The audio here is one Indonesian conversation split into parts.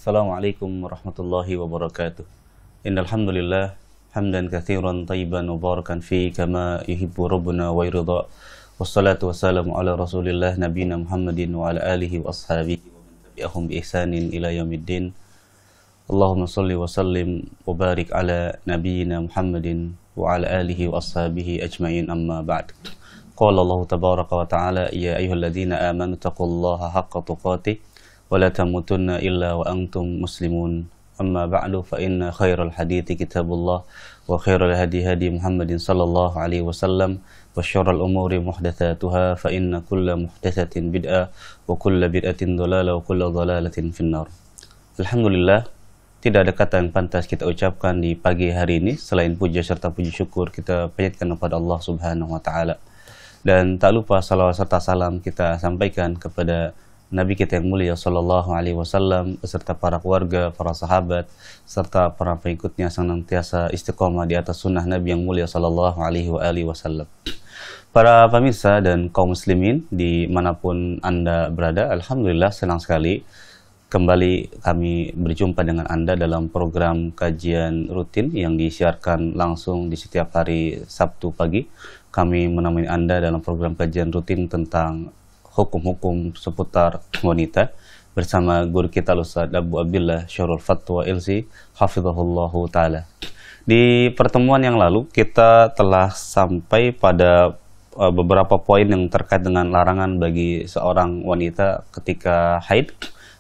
Assalamualaikum warahmatullahi wabarakatuh. Innal hamdalillah hamdan katsiran thayyiban mubarakan fi kama yuhibbu rabbuna wa yarda. Wassalatu wassalamu ala Rasulillah nabiyina Muhammadin wa ala alihi wa ashabihi wa man tabi'ahum bi ihsanin ila yaumiddin. Allahumma shalli wa sallim wa barik ala nabiyyina Muhammadin wa ala alihi wa ashabihi ajma'in, amma ba'd. Qala Allah tabaraka wa ta'ala, ya ayyuhalladzina amanu taqullaha haqqa tuqatih wa la tamutunna illa wa antum muslimun. Amma ba'du, fa inna khairal hadithi kitabullah wa khairal hadi hadi Muhammadin sallallahu alaihi wasallam wa syarrul umuri muhdatsatuha fa inna kulla muhdatsatin bid'ah wa kulla bid'atin dhalalah wa kulla dhalalatin finnar. Alhamdulillah, tidak ada kata yang pantas kita ucapkan di pagi hari ini selain puja serta puji syukur kita panjatkan kepada Allah Subhanahu wa taala. Dan tak lupa salawat serta salam kita sampaikan kepada Nabi kita yang mulia sallallahu alaihi wasallam beserta para keluarga, para sahabat serta para pengikutnya senantiasa istiqomah di atas sunnah Nabi yang mulia sallallahu alaihi wasallam. Para pemirsa dan kaum muslimin dimanapun Anda berada, alhamdulillah senang sekali kembali kami berjumpa dengan Anda dalam program kajian rutin yang disiarkan langsung di setiap hari Sabtu pagi. Kami menemani Anda dalam program kajian rutin tentang hukum-hukum seputar wanita bersama guru kita Ustaz Abu Abdillah Syarul Fatwa Ilsi hafizahullahu taala. Di pertemuan yang lalu kita telah sampai pada beberapa poin yang terkait dengan larangan bagi seorang wanita ketika haid,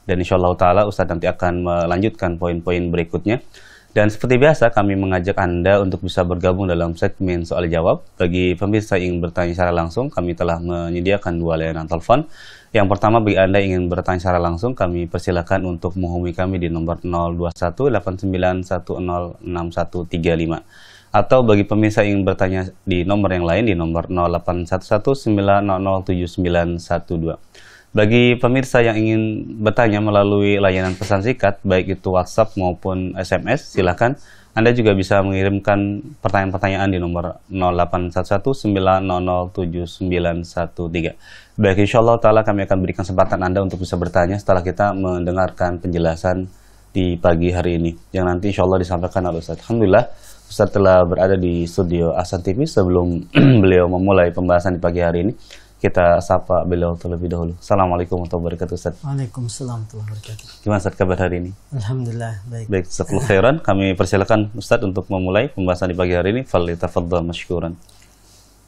dan insyaallah taala Ustaz nanti akan melanjutkan poin-poin berikutnya. Dan seperti biasa kami mengajak Anda untuk bisa bergabung dalam segmen soal jawab. Bagi pemirsa yang ingin bertanya secara langsung, kami telah menyediakan 2 layanan telepon. Yang pertama, bagi Anda yang ingin bertanya secara langsung, kami persilakan untuk menghubungi kami di nomor 02189106135. Atau bagi pemirsa yang ingin bertanya di nomor yang lain di nomor 081190079112. Bagi pemirsa yang ingin bertanya melalui layanan pesan singkat, baik itu WhatsApp maupun SMS, silakan Anda juga bisa mengirimkan pertanyaan-pertanyaan di nomor 081190079113. Baik, insyaallah ta'ala kami akan berikan kesempatan Anda untuk bisa bertanya setelah kita mendengarkan penjelasan di pagi hari ini, yang nanti insyaallah disampaikan oleh Ustaz. Alhamdulillah, Ustaz telah berada di studio Ahsan TV. Sebelum beliau memulai pembahasan di pagi hari ini, kita sapa beliau terlebih dahulu. Assalamualaikum warahmatullahi wabarakatuh, Ustaz. Waalaikumsalam warahmatullahi wabarakatuh. Gimana Ustaz kabar hari ini? Alhamdulillah, baik. Baik, jazakallahu khairan. Kami persilakan Ustaz untuk memulai pembahasan di pagi hari ini. Falyatafaddal masykuran.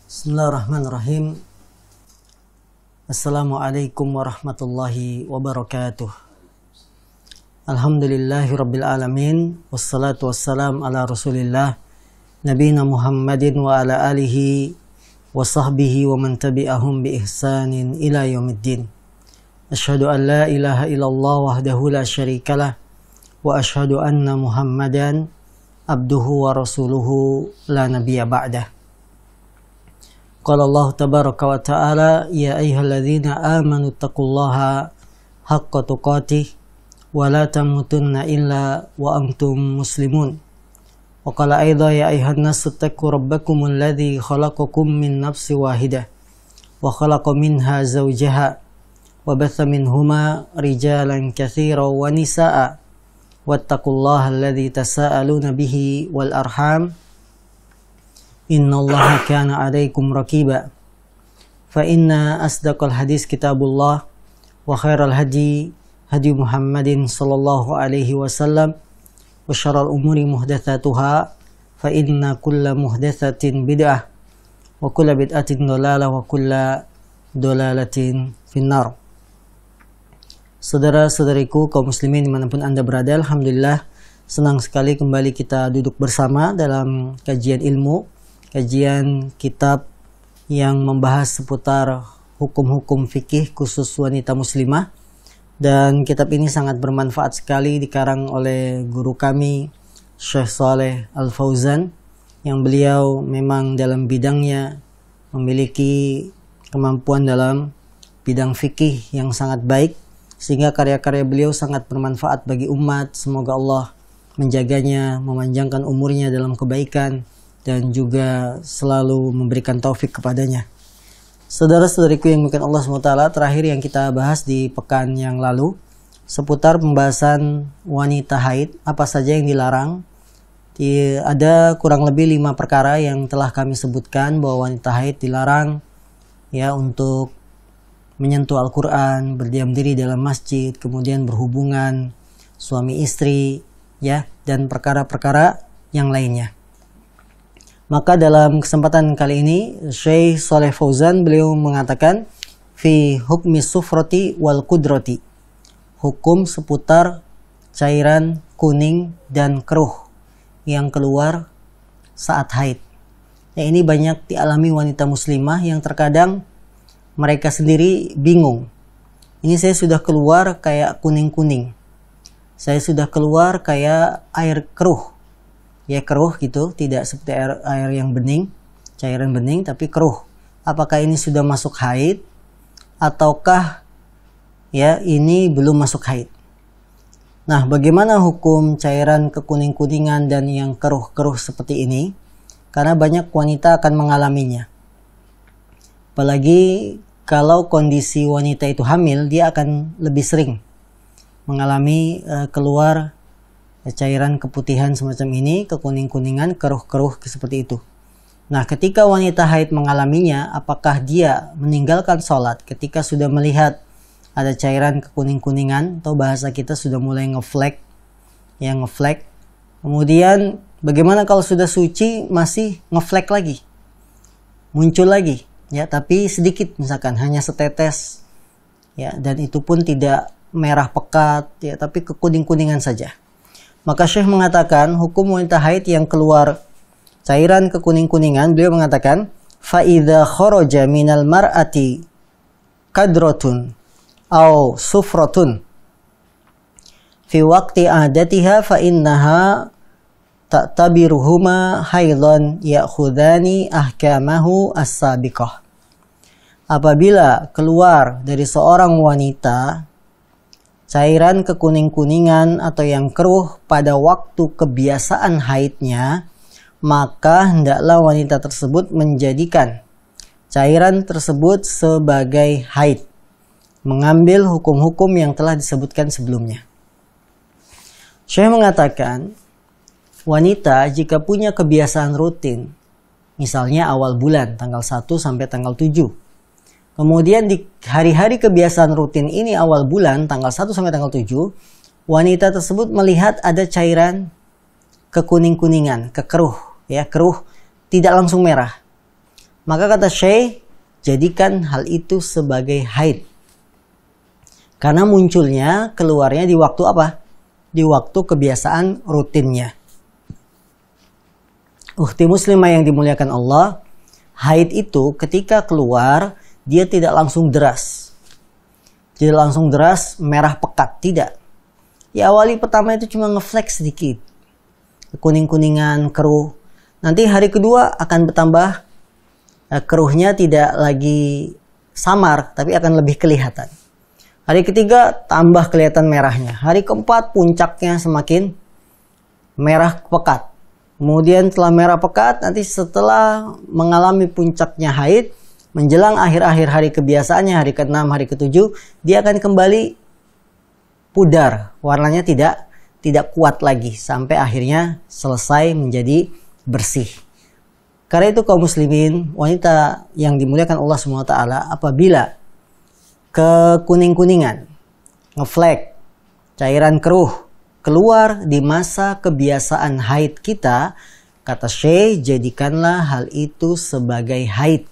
Bismillahirrahmanirrahim. Assalamualaikum warahmatullahi wabarakatuh. Alhamdulillahirabbil alamin, wassalatu wassalam ala Rasulillah nabiyina Muhammadin wa ala alihi wa sahbihi wa man tabi'ahum bi ihsanin ila yaumiddin. Asyhadu an la ilaha illallah wahdahu la syarikalah wa asyhadu anna Muhammadan abduhu wa rasuluhu la nabiyya ba'dah. Qala Allah tabaraka wa ta'ala, ya ayyuhalladzina amanu taqullaha haqqa tuqatih wa la tamutunna illa wa antum muslimun. Wa qala aidha ya ayyuhan nasu taqu rabbakum alladzi khalaqakum min nafsin wahidah wa khalaqa minha zawjaha wa batha minhuma rijalan katsiran wa nisaa'a wattaqullaha alladzi tasaaluna bihi wal arham innallaha kana 'alaikum raqiba. Fa inna asdaqal hadis kitabullah wa khairal hadi hadi Muhammadin sallallahu alaihi wasallam wa syarrul umuri muhdatsatuha fa inna kulla muhdatsatin bid'ah wa kulla bid'atin dhalalah wa kulla dhalalatin finnar. Saudara-saudariku kaum muslimin dimanapun Anda berada, alhamdulillah senang sekali kembali kita duduk bersama dalam kajian ilmu, kajian kitab yang membahas seputar hukum-hukum fikih khusus wanita muslimah. Dan kitab ini sangat bermanfaat sekali, dikarang oleh guru kami Syekh Saleh Al-Fauzan, yang beliau memang dalam bidangnya memiliki kemampuan dalam bidang fikih yang sangat baik, sehingga karya-karya beliau sangat bermanfaat bagi umat. Semoga Allah menjaganya, memanjangkan umurnya dalam kebaikan, dan juga selalu memberikan taufik kepadanya. Saudara-saudariku yang dimuliakan Allah SWT, terakhir yang kita bahas di pekan yang lalu seputar pembahasan wanita haid, apa saja yang dilarang. Ada kurang lebih 5 perkara yang telah kami sebutkan bahwa wanita haid dilarang ya untuk menyentuh Al-Quran, berdiam diri dalam masjid, kemudian berhubungan suami istri, ya, dan perkara-perkara yang lainnya. Maka dalam kesempatan kali ini, Syekh Shalih Fauzan beliau mengatakan fi hukmi sufrati wal kudrati, hukum seputar cairan kuning dan keruh yang keluar saat haid. Ya, ini banyak dialami wanita muslimah yang terkadang mereka sendiri bingung. Ini saya sudah keluar kayak kuning-kuning. Saya sudah keluar kayak air keruh. Ya keruh gitu, tidak seperti air yang bening, cairan bening, tapi keruh. Apakah ini sudah masuk haid? Ataukah ya ini belum masuk haid? Nah, bagaimana hukum cairan kekuning-kuningan dan yang keruh-keruh seperti ini? Karena banyak wanita akan mengalaminya. Apalagi kalau kondisi wanita itu hamil, dia akan lebih sering mengalami keluar cairan keputihan semacam ini, kekuning-kuningan, keruh-keruh seperti itu. Nah, ketika wanita haid mengalaminya, apakah dia meninggalkan sholat ketika sudah melihat ada cairan kekuning-kuningan, atau bahasa kita sudah mulai ngeflek, ya ngeflek. Kemudian bagaimana kalau sudah suci masih ngeflek lagi, muncul lagi? Ya, tapi sedikit, misalkan hanya setetes, ya, dan itu pun tidak merah pekat, ya, tapi kekuning-kuningan saja. Maka Syekh mengatakan hukum wanita haid yang keluar cairan kekuning-kuningan, beliau mengatakan fa idza kharaja minal mar'ati kadratun aw sufratun fi waqti adatiha fa innaha ta'tabiruhuma haidhan ya'khudhani ahkamahu as-sabiqah. Apabila keluar dari seorang wanita cairan kekuning-kuningan atau yang keruh pada waktu kebiasaan haidnya, maka hendaklah wanita tersebut menjadikan cairan tersebut sebagai haid, mengambil hukum-hukum yang telah disebutkan sebelumnya. Syekh mengatakan wanita jika punya kebiasaan rutin, misalnya awal bulan, tanggal 1 sampai tanggal 7. Kemudian di hari-hari kebiasaan rutin ini awal bulan, tanggal 1 sampai tanggal 7, wanita tersebut melihat ada cairan kekuning-kuningan, kekeruh, ya keruh, tidak langsung merah. Maka kata Syekh, jadikan hal itu sebagai haid. Karena munculnya, keluarnya di waktu apa? Di waktu kebiasaan rutinnya. Ukhti muslimah yang dimuliakan Allah, haid itu ketika keluar, dia tidak langsung deras. Tidak langsung deras, merah pekat, tidak. Ya awali pertama itu cuma ngeflek sedikit. Kuning-kuningan, keruh. Nanti hari kedua akan bertambah, keruhnya tidak lagi samar, tapi akan lebih kelihatan. Hari ketiga tambah kelihatan merahnya. Hari keempat puncaknya semakin merah pekat. Kemudian setelah merah pekat, nanti setelah mengalami puncaknya haid, menjelang akhir-akhir hari kebiasaannya, hari ke-6, hari ke-7, dia akan kembali pudar. Warnanya tidak kuat lagi, sampai akhirnya selesai menjadi bersih. Karena itu kaum muslimin, wanita yang dimuliakan Allah SWT, apabila kekuning-kuningan, ngeflek, cairan keruh, keluar di masa kebiasaan haid kita, kata Syekh, jadikanlah hal itu sebagai haid.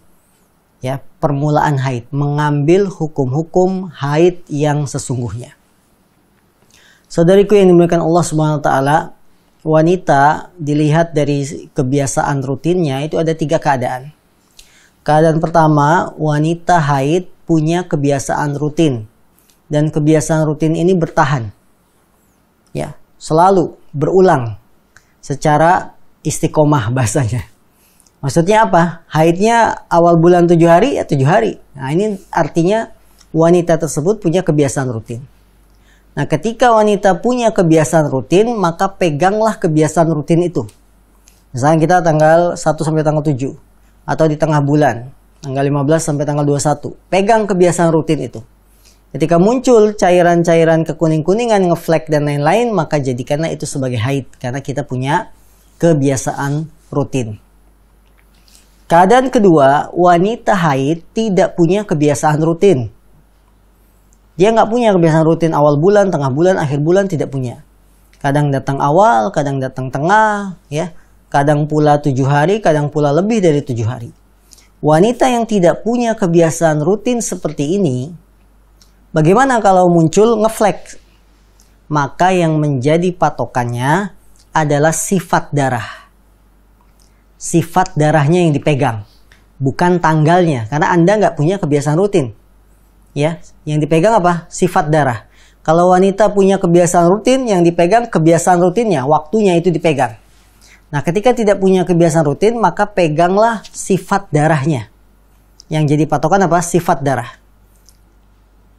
Ya, permulaan haid, mengambil hukum-hukum haid yang sesungguhnya. Saudariku yang dimuliakan Allah SWT, wanita dilihat dari kebiasaan rutinnya itu ada 3 keadaan. Keadaan pertama, wanita haid punya kebiasaan rutin, dan kebiasaan rutin ini bertahan. Ya, selalu berulang secara istiqomah bahasanya. Maksudnya apa? Haidnya awal bulan 7 hari, ya 7 hari. Nah, ini artinya wanita tersebut punya kebiasaan rutin. Nah, ketika wanita punya kebiasaan rutin, maka peganglah kebiasaan rutin itu. Misalnya kita tanggal 1 sampai tanggal 7. Atau di tengah bulan, tanggal 15 sampai tanggal 21. Pegang kebiasaan rutin itu. Ketika muncul cairan-cairan kekuning-kuningan, ngeflek dan lain-lain, maka jadikanlah itu sebagai haid. Karena kita punya kebiasaan rutin. Keadaan kedua, wanita haid tidak punya kebiasaan rutin. Dia nggak punya kebiasaan rutin awal bulan, tengah bulan, akhir bulan, tidak punya. Kadang datang awal, kadang datang tengah, ya. Kadang pula 7 hari, kadang pula lebih dari 7 hari. Wanita yang tidak punya kebiasaan rutin seperti ini, bagaimana kalau muncul ngeflek? Maka yang menjadi patokannya adalah sifat darah. Sifat darahnya yang dipegang, bukan tanggalnya. Karena Anda nggak punya kebiasaan rutin. Ya, yang dipegang apa? Sifat darah. Kalau wanita punya kebiasaan rutin, yang dipegang kebiasaan rutinnya, waktunya itu dipegang. Nah, ketika tidak punya kebiasaan rutin, maka peganglah sifat darahnya. Yang jadi patokan apa? Sifat darah.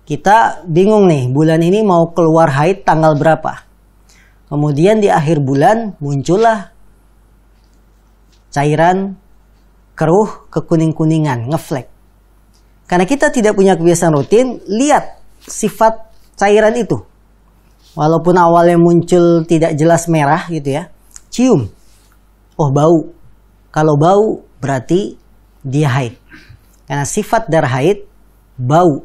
Kita bingung nih, bulan ini mau keluar haid tanggal berapa? Kemudian di akhir bulan muncullah cairan keruh kekuning-kuningan, ngeflek. Karena kita tidak punya kebiasaan rutin, lihat sifat cairan itu. Walaupun awalnya muncul tidak jelas merah gitu ya, cium. Oh, bau. Kalau bau berarti dia haid. Karena sifat darah haid bau.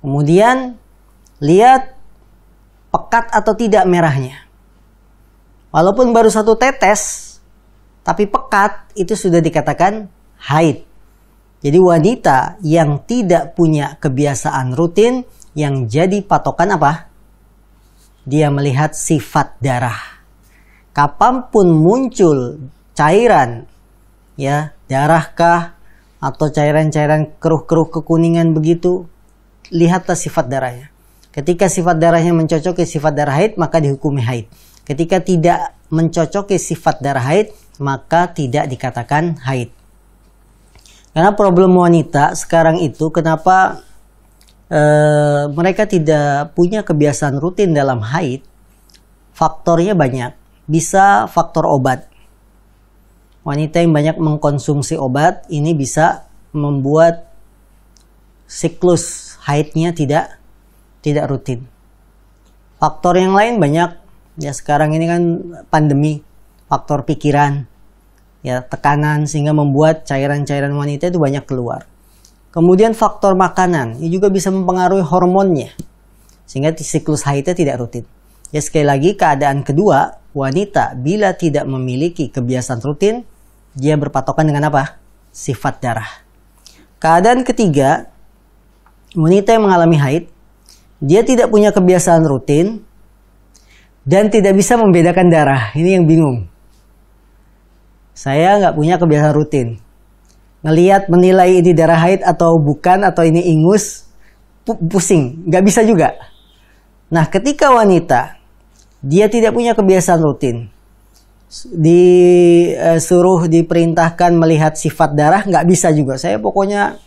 Kemudian lihat pekat atau tidak merahnya. Walaupun baru 1 tetes, tapi pekat, itu sudah dikatakan haid. Jadi wanita yang tidak punya kebiasaan rutin, yang jadi patokan apa? Dia melihat sifat darah. Kapanpun muncul cairan, ya, darahkah atau cairan-cairan keruh-keruh kekuningan begitu, lihatlah sifat darahnya. Ketika sifat darahnya mencocoki sifat darah haid, maka dihukumi haid. Ketika tidak mencocoki sifat darah haid, maka tidak dikatakan haid. Karena problem wanita sekarang itu, kenapa mereka tidak punya kebiasaan rutin dalam haid? Faktornya banyak. Bisa faktor obat. Wanita yang banyak mengkonsumsi obat, ini bisa membuat siklus haidnya tidak rutin. Faktor yang lain banyak. Ya, sekarang ini kan pandemi, faktor pikiran, ya, tekanan, sehingga membuat cairan-cairan wanita itu banyak keluar. Kemudian faktor makanan, ini juga bisa mempengaruhi hormonnya, sehingga siklus haidnya tidak rutin. Ya, sekali lagi, keadaan kedua, wanita bila tidak memiliki kebiasaan rutin, dia berpatokan dengan apa? Sifat darah. Keadaan ketiga, wanita yang mengalami haid, dia tidak punya kebiasaan rutin, dan tidak bisa membedakan darah. Ini yang bingung. Saya nggak punya kebiasaan rutin. Ngelihat, menilai ini darah haid atau bukan, atau ini ingus, pusing. Nggak bisa juga. Nah, ketika wanita, dia tidak punya kebiasaan rutin, disuruh, diperintahkan melihat sifat darah, nggak bisa juga. Saya pokoknya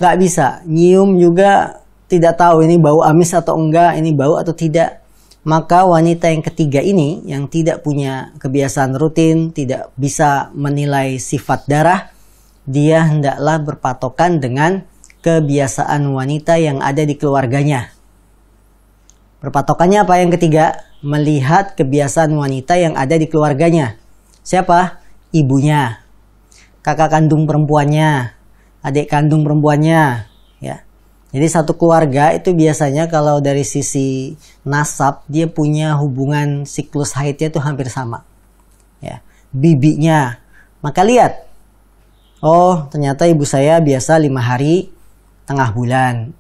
nggak bisa. Nyium juga tidak tahu ini bau amis atau enggak, ini bau atau tidak. Maka wanita yang ketiga ini, yang tidak punya kebiasaan rutin, tidak bisa menilai sifat darah, dia hendaklah berpatokan dengan kebiasaan wanita yang ada di keluarganya. Berpatokannya apa yang ketiga? Melihat kebiasaan wanita yang ada di keluarganya. Siapa? Ibunya, kakak kandung perempuannya, adik kandung perempuannya, ya. Jadi satu keluarga itu biasanya kalau dari sisi nasab, dia punya hubungan siklus haidnya itu hampir sama. Ya, bibinya. Maka lihat, oh ternyata ibu saya biasa 5 hari tengah bulan.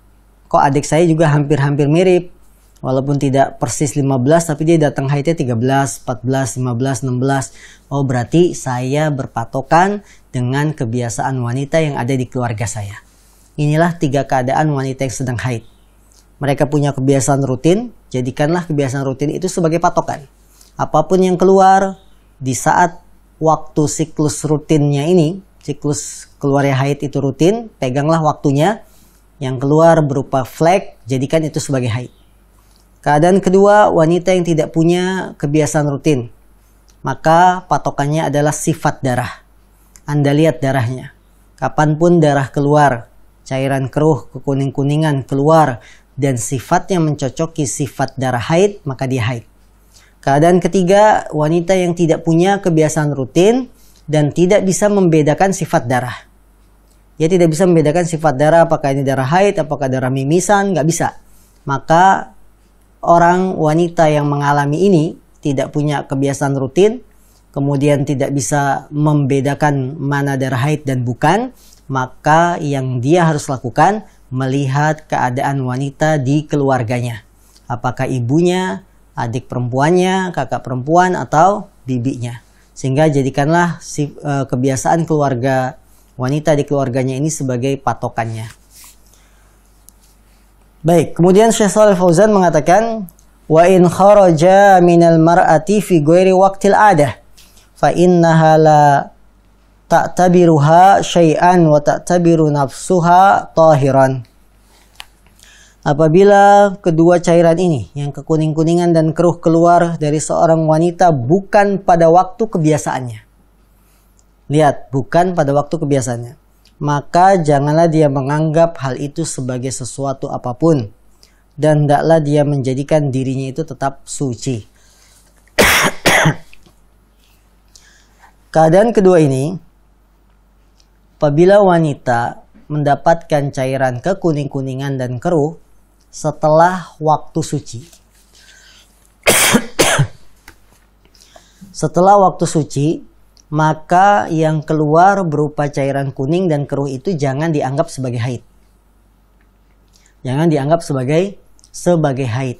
Kok adik saya juga hampir-hampir mirip. Walaupun tidak persis 15, tapi dia datang haidnya 13, 14, 15, 16. Oh, berarti saya berpatokan dengan kebiasaan wanita yang ada di keluarga saya. Inilah 3 keadaan wanita yang sedang haid. Mereka punya kebiasaan rutin, jadikanlah kebiasaan rutin itu sebagai patokan. Apapun yang keluar di saat waktu siklus rutinnya ini, siklus keluarnya haid itu rutin, peganglah waktunya. Yang keluar berupa flek, jadikan itu sebagai haid. Keadaan kedua, wanita yang tidak punya kebiasaan rutin, maka patokannya adalah sifat darah. Anda lihat darahnya. Kapanpun darah keluar, cairan keruh, kekuning-kuningan keluar, dan sifatnya mencocoki sifat darah haid, maka dia haid. Keadaan ketiga, wanita yang tidak punya kebiasaan rutin dan tidak bisa membedakan sifat darah. Dia tidak bisa membedakan sifat darah, apakah ini darah haid, apakah darah mimisan, nggak bisa. Maka orang wanita yang mengalami ini tidak punya kebiasaan rutin, kemudian tidak bisa membedakan mana darah haid dan bukan, maka yang dia harus lakukan melihat keadaan wanita di keluarganya. Apakah ibunya, adik perempuannya, kakak perempuan, atau bibinya. Sehingga jadikanlah kebiasaan keluarga wanita di keluarganya ini sebagai patokannya. Baik, kemudian Syekh Shalih Fauzan mengatakan, wa in kharaja minal mar'ati fi ghairi waqtil adah fa innaha la ta'tabiruha syai'an wa ta'tabiru nafsuha tahiran. Apabila kedua cairan ini, yang kekuning-kuningan dan keruh, keluar dari seorang wanita bukan pada waktu kebiasaannya. Lihat, bukan pada waktu kebiasaannya. Maka janganlah dia menganggap hal itu sebagai sesuatu apapun. Dan hendaklah dia menjadikan dirinya itu tetap suci. Keadaan kedua ini, apabila wanita mendapatkan cairan kekuning-kuningan dan keruh setelah waktu suci. Setelah waktu suci, maka yang keluar berupa cairan kuning dan keruh itu jangan dianggap sebagai haid. Jangan dianggap sebagai haid.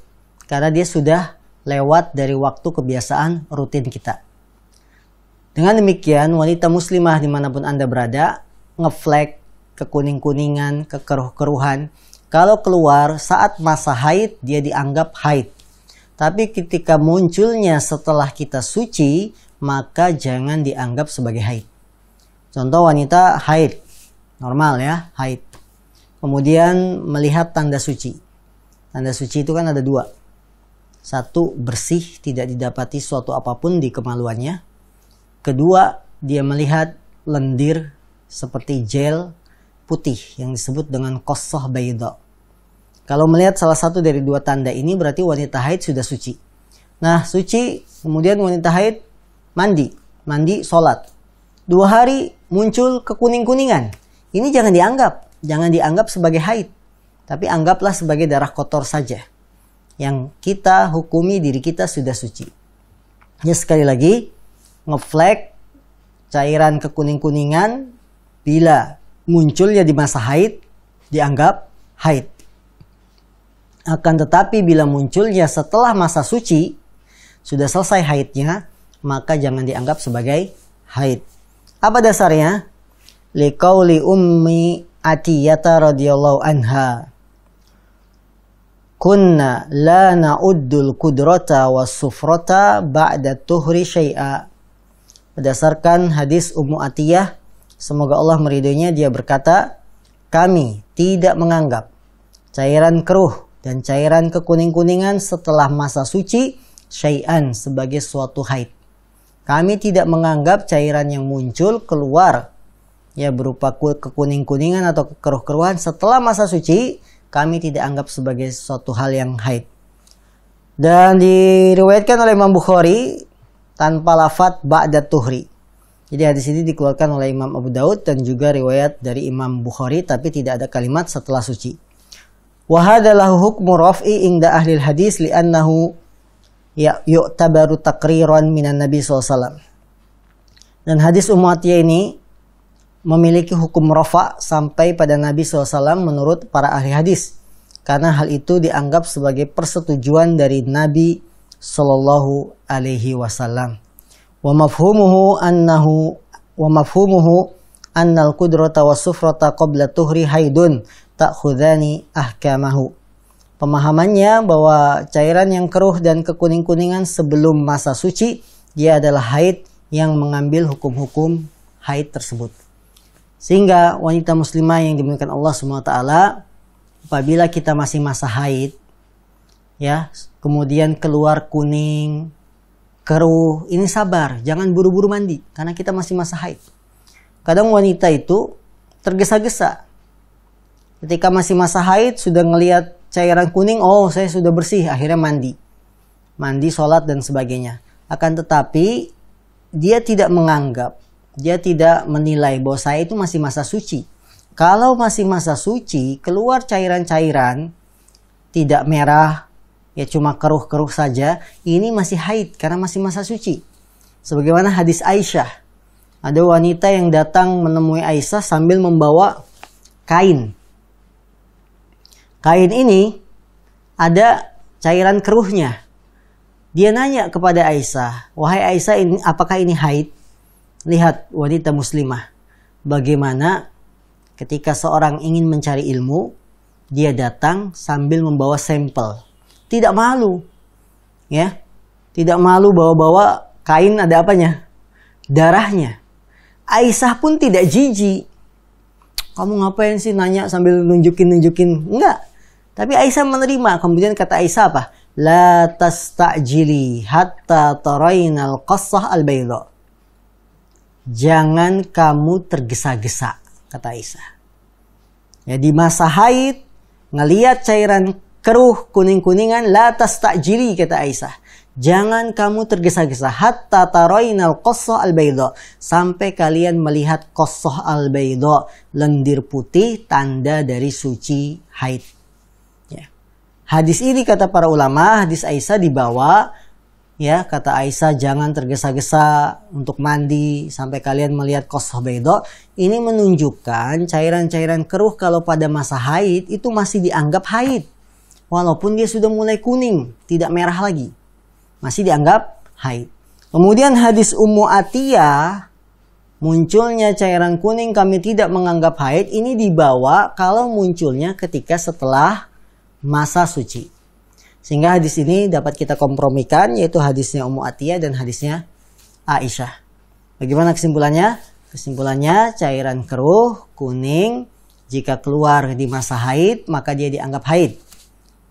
Karena dia sudah lewat dari waktu kebiasaan rutin kita. Dengan demikian, wanita muslimah dimanapun Anda berada, ngeflek, kekuning-kuningan, kekeruh-keruhan, kalau keluar saat masa haid, dia dianggap haid. Tapi ketika munculnya setelah kita suci, maka jangan dianggap sebagai haid. Contoh wanita haid, normal ya, haid. Kemudian melihat tanda suci. Tanda suci itu kan ada dua. Satu, bersih, tidak didapati suatu apapun di kemaluannya. Kedua, dia melihat lendir seperti gel putih yang disebut dengan qasah bayda. Kalau melihat salah satu dari dua tanda ini, berarti wanita haid sudah suci. Nah, suci, kemudian wanita haid mandi, sholat. 2 hari muncul kekuning-kuningan. Ini jangan dianggap sebagai haid. Tapi anggaplah sebagai darah kotor saja. Yang kita hukumi diri kita sudah suci. Ya, sekali lagi, ngeflek cairan kekuning-kuningan bila munculnya di masa haid dianggap haid. Akan tetapi bila munculnya setelah masa suci, sudah selesai haidnya, maka jangan dianggap sebagai haid. Apa dasarnya? Liqauli ummi Atiyata radhiyallahu anha, kunna la na'uddul kudrata was sufrata ba'da tuhri syai'a. Berdasarkan hadis Ummu Atiyah, semoga Allah meridhoinya, dia berkata, kami tidak menganggap cairan keruh dan cairan kekuning-kuningan setelah masa suci syai'an sebagai suatu haid. Kami tidak menganggap cairan yang muncul keluar ya berupa kekuning-kuningan atau kekeruh-keruhan setelah masa suci, kami tidak anggap sebagai suatu hal yang haid. Dan diriwayatkan oleh Imam Bukhari tanpa lafadz ba'da tuhri. Jadi hadis ini dikeluarkan oleh Imam Abu Daud dan juga riwayat dari Imam Bukhari, tapi tidak ada kalimat setelah suci. Wa hadza lahu hukmu raf'i inda ahli hadis li'annahu yu'tabaru taqriran minan Nabi SAW. Dan hadis Ummu Atiyah ini memiliki hukum rafa sampai pada Nabi SAW menurut para ahli hadis. Karena hal itu dianggap sebagai persetujuan dari Nabi Sallallahu Alaihi Wasallam. Wa mafhumuhu annal qudrata was sufrata qabla tuhri haidun ta'khudhani ahkamahu. Pemahamannya bahwa cairan yang keruh dan kekuning-kuningan sebelum masa suci, dia adalah haid yang mengambil hukum-hukum haid tersebut. Sehingga wanita muslimah yang dimuliakan Allah SWT, apabila kita masih masa haid, ya, kemudian keluar kuning, keruh, ini sabar, jangan buru-buru mandi, karena kita masih masa haid. Kadang wanita itu tergesa-gesa. Ketika masih masa haid, sudah ngelihat cairan kuning, oh saya sudah bersih, akhirnya mandi, sholat dan sebagainya. Akan tetapi dia tidak menganggap, dia tidak menilai bahwa saya itu masih masa suci. Kalau masih masa suci, keluar cairan-cairan, tidak merah, ya cuma keruh-keruh saja, ini masih haid karena masih masa suci. Sebagaimana hadis Aisyah, ada wanita yang datang menemui Aisyah sambil membawa kain. Kain ini ada cairan keruhnya. Dia nanya kepada Aisyah, wahai Aisyah, apakah ini haid? Lihat wanita muslimah, bagaimana ketika seorang ingin mencari ilmu, dia datang sambil membawa sampel. Tidak malu. Ya. Tidak malu bawa-bawa kain ada apanya? Darahnya. Aisyah pun tidak jijik. Kamu ngapain sih nanya sambil nunjukin? Enggak. Tapi Aisyah menerima. Kemudian kata Aisyah apa? La tasta'jili hatta tarainal qassah al-bayda. Jangan kamu tergesa-gesa, kata Aisyah. Ya, di masa haid, ngelihat cairan keruh kuning-kuningan, la tasta'jili, kata Aisyah. Jangan kamu tergesa-gesa hatta tarainal qassah al-bayda, sampai kalian melihat qassah al-bayda, lendir putih, tanda dari suci haid. Ya. Hadis ini kata para ulama, hadis Aisyah dibawa, ya, kata Aisyah jangan tergesa-gesa untuk mandi sampai kalian melihat qassah bayda. Ini menunjukkan cairan-cairan keruh kalau pada masa haid itu masih dianggap haid. Walaupun dia sudah mulai kuning, tidak merah lagi. Masih dianggap haid. Kemudian hadis Ummu Atiyah, munculnya cairan kuning kami tidak menganggap haid, ini dibawa kalau munculnya ketika setelah masa suci. Sehingga hadis ini dapat kita kompromikan, yaitu hadisnya Ummu Atiyah dan hadisnya Aisyah. Bagaimana kesimpulannya? Kesimpulannya cairan keruh, kuning, jika keluar di masa haid, maka dia dianggap haid.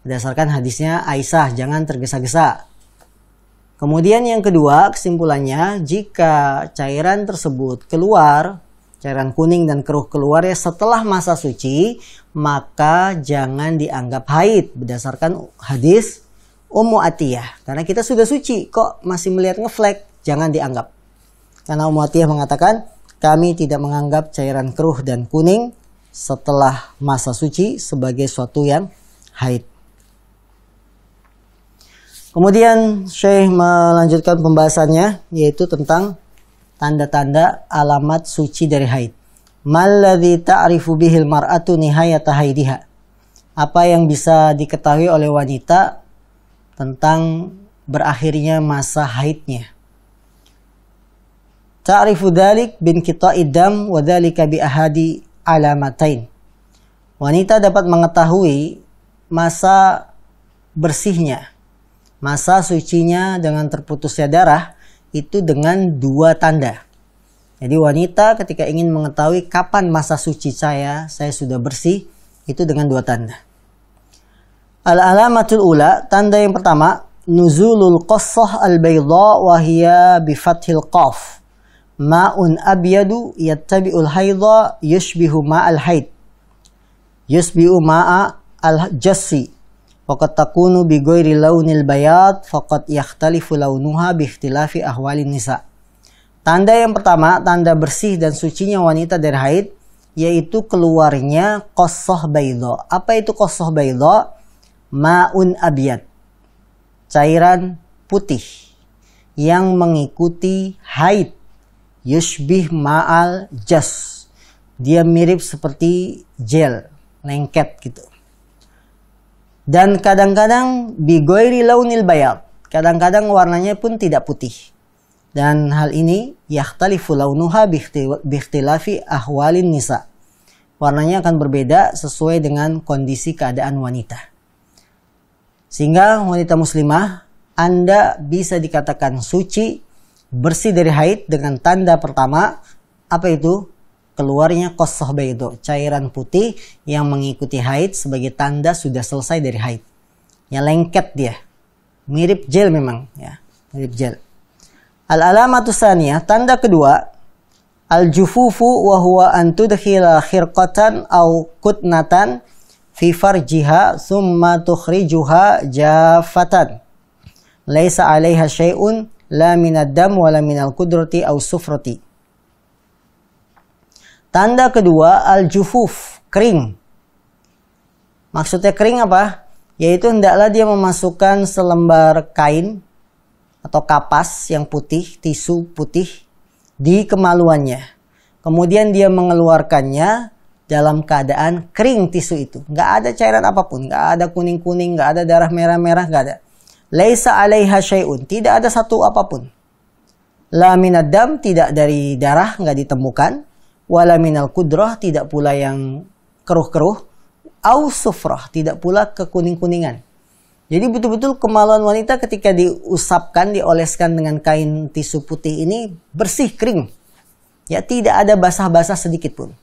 Berdasarkan hadisnya Aisyah, jangan tergesa-gesa. Kemudian yang kedua, kesimpulannya, jika cairan tersebut keluar, cairan kuning dan keruh keluar ya setelah masa suci, maka jangan dianggap haid berdasarkan hadis Ummu Atiyah. Karena kita sudah suci, kok masih melihat ngeflek, jangan dianggap. Karena Ummu Atiyah mengatakan, kami tidak menganggap cairan keruh dan kuning setelah masa suci sebagai suatu yang haid. Kemudian Syekh melanjutkan pembahasannya, yaitu tentang tanda-tanda alamat suci dari haid. Malladzi ta'rifu bihil mar'atu nihayata haidiha. Apa yang bisa diketahui oleh wanita tentang berakhirnya masa haidnya. Ta'rifu dzalik bin qita'id dam wa dzalika bi ahadi alamatain. Wanita dapat mengetahui masa bersihnya, masa sucinya dengan terputusnya darah itu dengan dua tanda. Jadi wanita ketika ingin mengetahui kapan masa suci saya sudah bersih, itu dengan dua tanda. Al-alamatul ula, tanda yang pertama, nuzulul qassah al-bayda wa hiya bi fathil qaf. Ma'un abyadu yattabi'ul haidha yushbihu ma'al haid. Yushbihu ma'a al-jassi. Faqad takunu bi ghairi launil bayad faqad yakhtalifu launuha bi ikhtilafi ahwalin nisa. Tanda yang pertama, tanda bersih dan sucinya wanita dari haid, yaitu keluarnya qassah bayda. Apa itu qassah bayda? Ma'un abyad, cairan putih yang mengikuti haid. Yushbih ma'al jas, dia mirip seperti gel, lengket gitu. Dan kadang-kadang bigoiri launil bayad, kadang-kadang warnanya pun tidak putih. Dan hal ini yakhtalifu launuha biikhtilafi ahwalin nisa. Warnanya akan berbeda sesuai dengan kondisi keadaan wanita. Sehingga wanita muslimah, Anda bisa dikatakan suci, bersih dari haid dengan tanda pertama, apa itu? Keluarnya qassah bayda, cairan putih yang mengikuti haid sebagai tanda sudah selesai dari haid. Ya, lengket dia. Mirip gel memang, ya, mirip gel. Al-alamatu tsaniyah, tanda kedua, al-jufufu wa huwa an tudkhila khirqatan aw qutnatan fi farjiha thumma tukhrijuha jafatan laisa 'alaiha syai'un la minad dam wala minal qudrati aw sufrati. Tanda kedua al-jufuf, kering. Maksudnya kering apa? Yaitu hendaklah dia memasukkan selembar kain atau kapas yang putih, tisu putih di kemaluannya. Kemudian dia mengeluarkannya dalam keadaan kering tisu itu. Nggak ada cairan apapun, nggak ada kuning-kuning, nggak ada darah merah-merah, nggak ada. Laisa 'alaiha syai'un, tidak ada satu apapun. La minad dam, tidak dari darah, nggak ditemukan. Wala minal kudrah, tidak pula yang keruh-keruh. Au sufrah, tidak pula kekuning-kuningan. Jadi betul-betul kemaluan wanita ketika diusapkan, dioleskan dengan kain tisu putih ini bersih, kering. Ya, tidak ada basah-basah sedikit pun.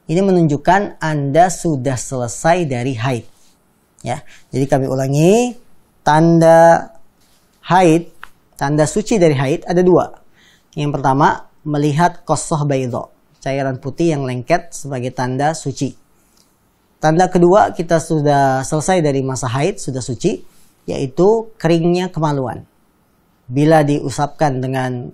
Ini menunjukkan Anda sudah selesai dari haid. Ya, jadi kami ulangi, tanda haid, tanda suci dari haid ada dua. Yang pertama, melihat qasah baydha, cairan putih yang lengket sebagai tanda suci. Tanda kedua, kita sudah selesai dari masa haid, sudah suci, yaitu keringnya kemaluan. Bila diusapkan dengan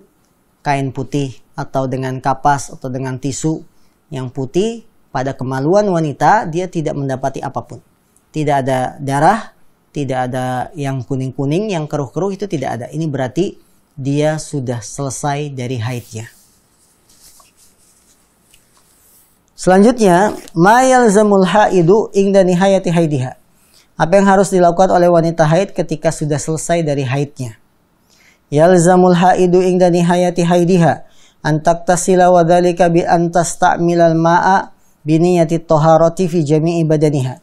kain putih atau dengan kapas atau dengan tisu yang putih pada kemaluan wanita, dia tidak mendapati apapun. Tidak ada darah, tidak ada yang kuning-kuning, yang keruh-keruh, itu tidak ada. Ini berarti dia sudah selesai dari haidnya. Selanjutnya, ma yalzamul haidu inda nihayati haidiha. Apa yang harus dilakukan oleh wanita haid ketika sudah selesai dari haidnya? Yalzamul haidu inda nihayati haidiha an taktasila wa dzalika bi an tasta'milal ma'a bi niyyati taharati fi jami'i badaniha.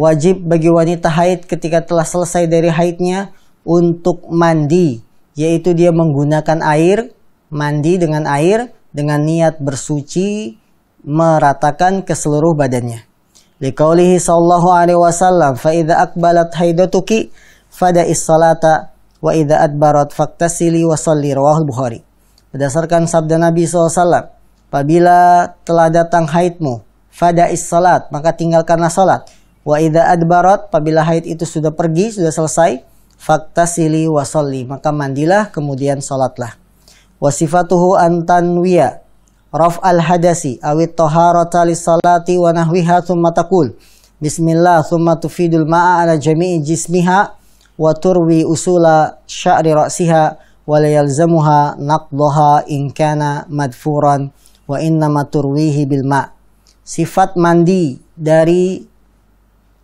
Wajib bagi wanita haid ketika telah selesai dari haidnya untuk mandi, yaitu dia menggunakan air, mandi dengan air dengan niat bersuci, meratakan ke seluruh badannya. Liqaulihi sallallahu alaihi wasallam, fa idza aqbalat haidatuki fada'is salata wa idza adbarat faktasili wa shalli, rawahul Bukhari. Berdasarkan sabda Nabi SAW, apabila telah datang haidmu, fada'is salat, maka tinggalkanlah salat. Wa idza adbarat, apabila haid itu sudah pergi, sudah selesai, faktasili wa shalli, maka mandilah kemudian salatlah. Wa sifatuhu antanwiya raf al-hadasi awit taharata lis-salati wa nahwiha thumma taqul bismillah thumma tufidul ma'a ala jami'i jismiha wa turwi usula sya'ri ra'siha wa la yalzamuha naqdaha in kana madfuran wa innama turwihi bil ma'. Sifat mandi dari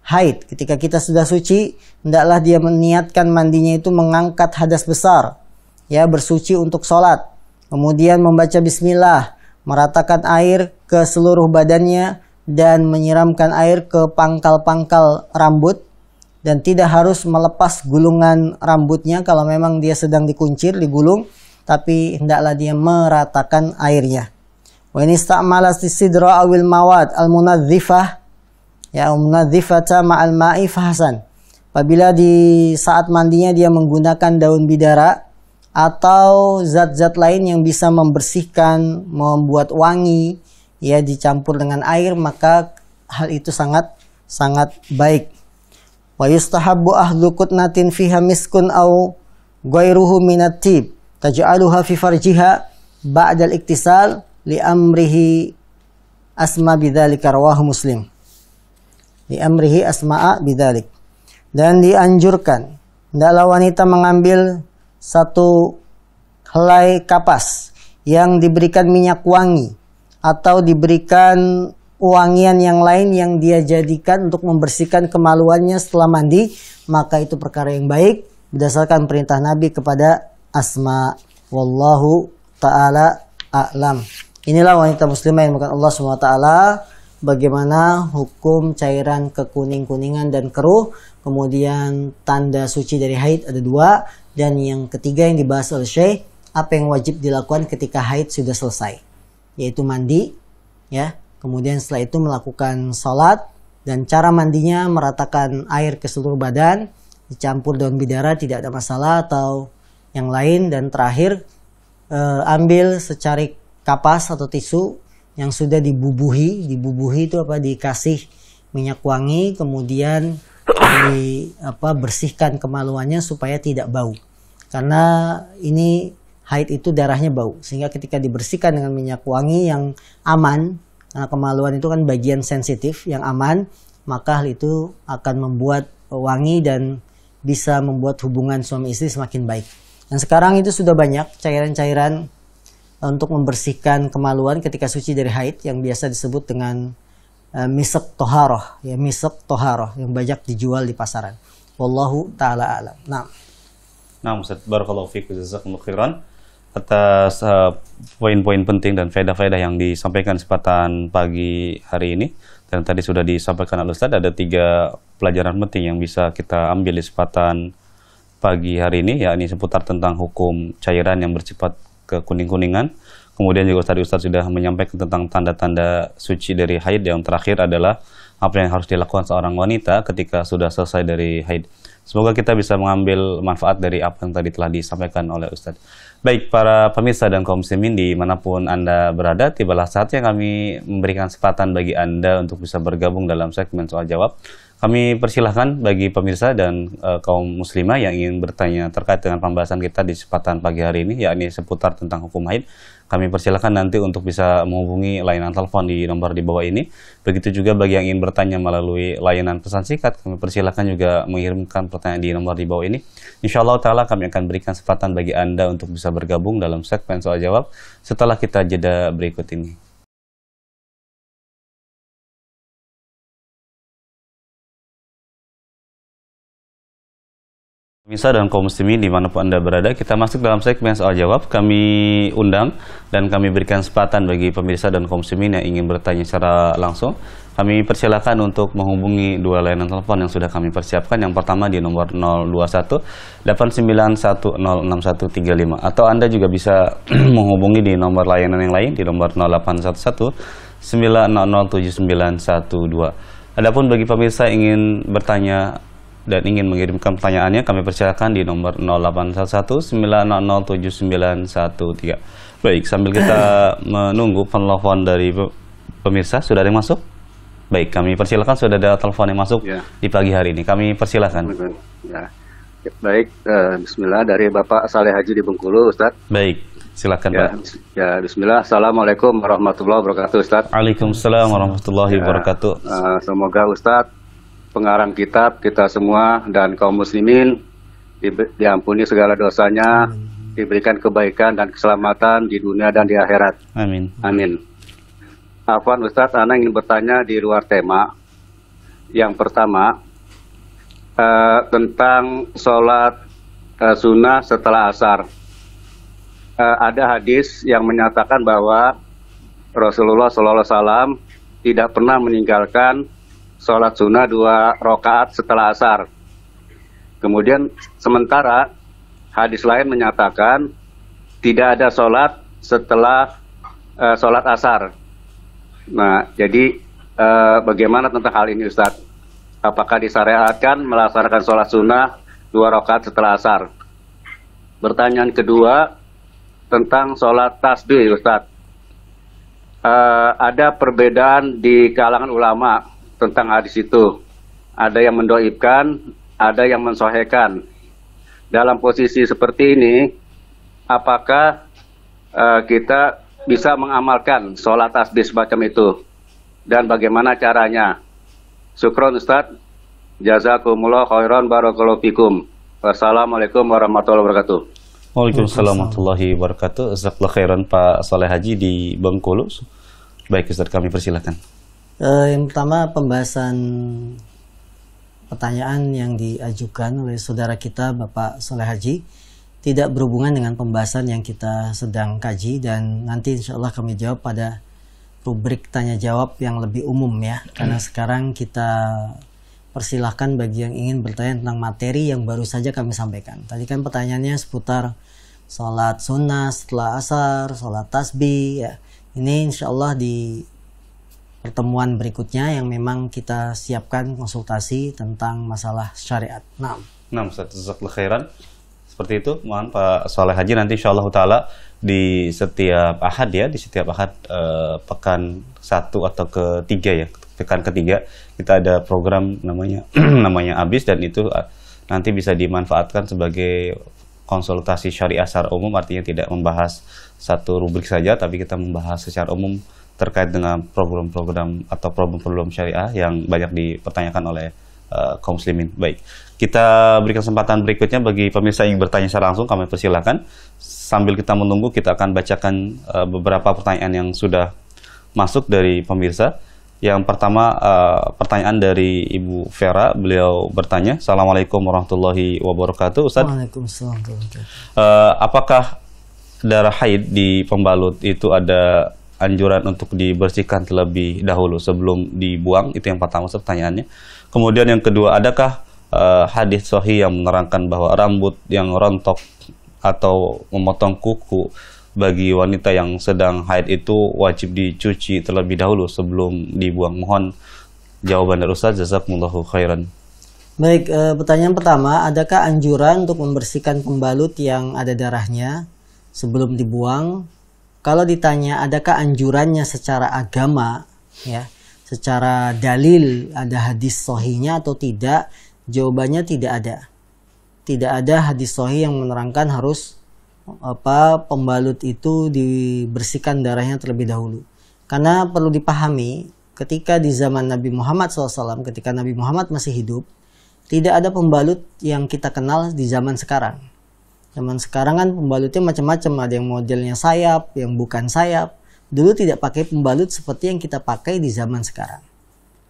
haid, ketika kita sudah suci, hendaklah dia meniatkan mandinya itu mengangkat hadas besar, ya, bersuci untuk sholat, kemudian membaca bismillah, meratakan air ke seluruh badannya dan menyiramkan air ke pangkal-pangkal rambut, dan tidak harus melepas gulungan rambutnya kalau memang dia sedang dikuncir, digulung, tapi hendaklah dia meratakan airnya. Wa in ista'mala sidra awil mawad al-munadzifah, ya, munadzifata ma'al ma'i fahasan. Apabila di saat mandinya dia menggunakan daun bidara atau zat-zat lain yang bisa membersihkan, membuat wangi, ya, dicampur dengan air, maka hal itu sangat baik. Wa yustahabbu ahlu qutnatin fiha miskun aw ghairuhu minat tib taj'aluha fi farjiha ba'da al-iktisal li amrihi asma bidzalika, rawahu Muslim. Li amrihi asma'a bidzalik. Dan dianjurkan hendaklah wanita mengambil satu helai kapas yang diberikan minyak wangi atau diberikan wangian yang lain yang dia jadikan untuk membersihkan kemaluannya setelah mandi, maka itu perkara yang baik berdasarkan perintah Nabi kepada Asma. Wallahu ta'ala a'lam. Inilah wanita muslimah yang dimuliakan Allah SWT, bagaimana hukum cairan kekuning-kuningan dan keruh. Kemudian tanda suci dari haid ada dua, dan yang ketiga yang dibahas oleh Syekh, apa yang wajib dilakukan ketika haid sudah selesai, yaitu mandi, ya. Kemudian setelah itu melakukan salat, dan cara mandinya meratakan air ke seluruh badan, dicampur daun bidara, tidak ada masalah, atau yang lain. Dan terakhir, ambil secarik kapas atau tisu yang sudah dibubuhi itu apa, dikasih minyak wangi, kemudian bersihkan kemaluannya supaya tidak bau. Karena ini haid itu darahnya bau, sehingga ketika dibersihkan dengan minyak wangi yang aman, karena kemaluan itu kan bagian sensitif yang aman, maka hal itu akan membuat wangi dan bisa membuat hubungan suami istri semakin baik. Dan sekarang itu sudah banyak cairan-cairan untuk membersihkan kemaluan ketika suci dari haid yang biasa disebut dengan misek toharoh, ya, misek toharoh yang banyak dijual di pasaran. Wallahu ta'ala alam. Nah, Ustaz, barakallahu fiikum, jazakumullahu khairan atas poin-poin penting dan faedah-faedah yang disampaikan kesempatan pagi hari ini. Dan tadi sudah disampaikan oleh Ustaz, ada 3 pelajaran penting yang bisa kita ambil di kesempatan pagi hari ini, yakni seputar tentang hukum cairan yang bersifat kekuning-kuningan. Kemudian juga tadi Ustaz sudah menyampaikan tentang tanda-tanda suci dari haid. Yang terakhir adalah apa yang harus dilakukan seorang wanita ketika sudah selesai dari haid. Semoga kita bisa mengambil manfaat dari apa yang tadi telah disampaikan oleh Ustaz. Baik, para pemirsa dan kaum muslimin dimanapun Anda berada, tibalah saatnya kami memberikan kesempatan bagi Anda untuk bisa bergabung dalam segmen soal jawab. Kami persilahkan bagi pemirsa dan kaum muslimah yang ingin bertanya terkait dengan pembahasan kita di kesempatan pagi hari ini, yakni seputar tentang hukum haid. Kami persilahkan nanti untuk bisa menghubungi layanan telepon di nomor di bawah ini. Begitu juga bagi yang ingin bertanya melalui layanan pesan singkat, kami persilahkan juga mengirimkan pertanyaan di nomor di bawah ini. Insya Allah Ta'ala kami akan berikan kesempatan bagi Anda untuk bisa bergabung dalam segmen soal jawab setelah kita jeda berikut ini. Pemirsa dan kaum muslimin dimanapun Anda berada, kita masuk dalam segmen soal jawab. Kami undang dan kami berikan kesempatan bagi pemirsa dan kaum muslimin yang ingin bertanya secara langsung. Kami persilakan untuk menghubungi 2 layanan telepon yang sudah kami persiapkan. Yang pertama di nomor 021 891061135, atau Anda juga bisa menghubungi di nomor layanan yang lain di nomor 0811 9007912. Adapun bagi pemirsa yang ingin bertanya dan ingin mengirimkan pertanyaannya, kami persilakan di nomor 0811 9007913. Baik, sambil kita menunggu penelpon dari pemirsa, sudah ada yang masuk? Baik, kami persilakan, sudah ada telepon yang masuk di pagi hari ini. Kami persilakan. Ya. Baik, bismillah, dari Bapak Saleh Haji di Bengkulu, Ustaz. Baik, silakan ya, Pak. Ya, bismillah. Assalamualaikum warahmatullahi wabarakatuh, Ustaz. Waalaikumsalam warahmatullahi wabarakatuh. Semoga Ustaz, pengarang kitab, kita semua dan kaum muslimin diampuni segala dosanya, diberikan kebaikan dan keselamatan di dunia dan di akhirat. Amin. Amin. Afwan Ustadz, Ana ingin bertanya di luar tema. Yang pertama, tentang sholat sunnah setelah asar. Ada hadis yang menyatakan bahwa Rasulullah SAW tidak pernah meninggalkan sholat sunnah 2 rakaat setelah asar. Kemudian sementara hadis lain menyatakan tidak ada sholat setelah sholat asar. Nah, jadi bagaimana tentang hal ini, Ustaz? Apakah disyariatkan melaksanakan sholat sunnah 2 rakaat setelah asar? Pertanyaan kedua tentang sholat tasbih, Ustaz. Ada perbedaan di kalangan ulama tentang hadis itu. Ada yang mendoibkan, ada yang mensohekan. Dalam posisi seperti ini, apakah kita bisa mengamalkan sholat tasbih semacam itu? Dan bagaimana caranya? Syukron Ustaz. Jazakumullah khairan barakallahu fikum. Wassalamualaikum warahmatullahi wabarakatuh. Waalaikumsalam warahmatullahi wabarakatuh. Jazakallahu khairan Pak Saleh Haji di Bengkulu. Baik Ustaz, kami persilakan. Yang pertama, pembahasan pertanyaan yang diajukan oleh saudara kita Bapak Saleh Haji tidak berhubungan dengan pembahasan yang kita sedang kaji, dan nanti insya Allah kami jawab pada rubrik tanya jawab yang lebih umum ya, karena sekarang kita persilahkan bagi yang ingin bertanya tentang materi yang baru saja kami sampaikan. Tadi kan pertanyaannya seputar sholat sunnah setelah asar, sholat tasbih ya. Ini insya Allah di pertemuan berikutnya yang memang kita siapkan konsultasi tentang masalah syariat. Nah, Ustaz, jazakallahu khairan. Seperti itu, mohon Pak Saleh Haji nanti insyaallah taala di setiap Ahad ya, di setiap Ahad pekan 1 atau ke-3 ya, pekan ketiga kita ada program namanya namanya ABIS, dan itu nanti bisa dimanfaatkan sebagai konsultasi syariah secara umum, artinya tidak membahas satu rubrik saja, tapi kita membahas secara umum terkait dengan program-program atau problem-problem syariah yang banyak dipertanyakan oleh kaum muslimin. Baik, kita beri kesempatan berikutnya bagi pemirsa yang bertanya secara langsung, kami persilakan. Sambil kita menunggu, kita akan bacakan beberapa pertanyaan yang sudah masuk dari pemirsa. Yang pertama, pertanyaan dari Ibu Vera. Beliau bertanya, Assalamualaikum warahmatullahi wabarakatuh. Ustaz, Waalaikumsalam warahmatullahi wabarakatuh. Apakah darah haid di pembalut itu ada anjuran untuk dibersihkan terlebih dahulu sebelum dibuang? Itu yang pertama pertanyaannya. Kemudian yang kedua, adakah hadis sahih yang menerangkan bahwa rambut yang rontok atau memotong kuku bagi wanita yang sedang haid itu wajib dicuci terlebih dahulu sebelum dibuang? Mohon jawaban dari Ustaz. Jazakumullahu khairan. Baik, pertanyaan pertama, adakah anjuran untuk membersihkan pembalut yang ada darahnya sebelum dibuang? Kalau ditanya adakah anjurannya secara agama, ya, secara dalil ada hadis sahihnya atau tidak, jawabannya tidak ada. Tidak ada hadis sahih yang menerangkan harus pembalut itu dibersihkan darahnya terlebih dahulu. Karena perlu dipahami, ketika di zaman Nabi Muhammad SAW, ketika Nabi Muhammad masih hidup, tidak ada pembalut yang kita kenal di zaman sekarang. Zaman sekarang kan pembalutnya macam-macam, ada yang modelnya sayap, yang bukan sayap. Dulu tidak pakai pembalut seperti yang kita pakai di zaman sekarang.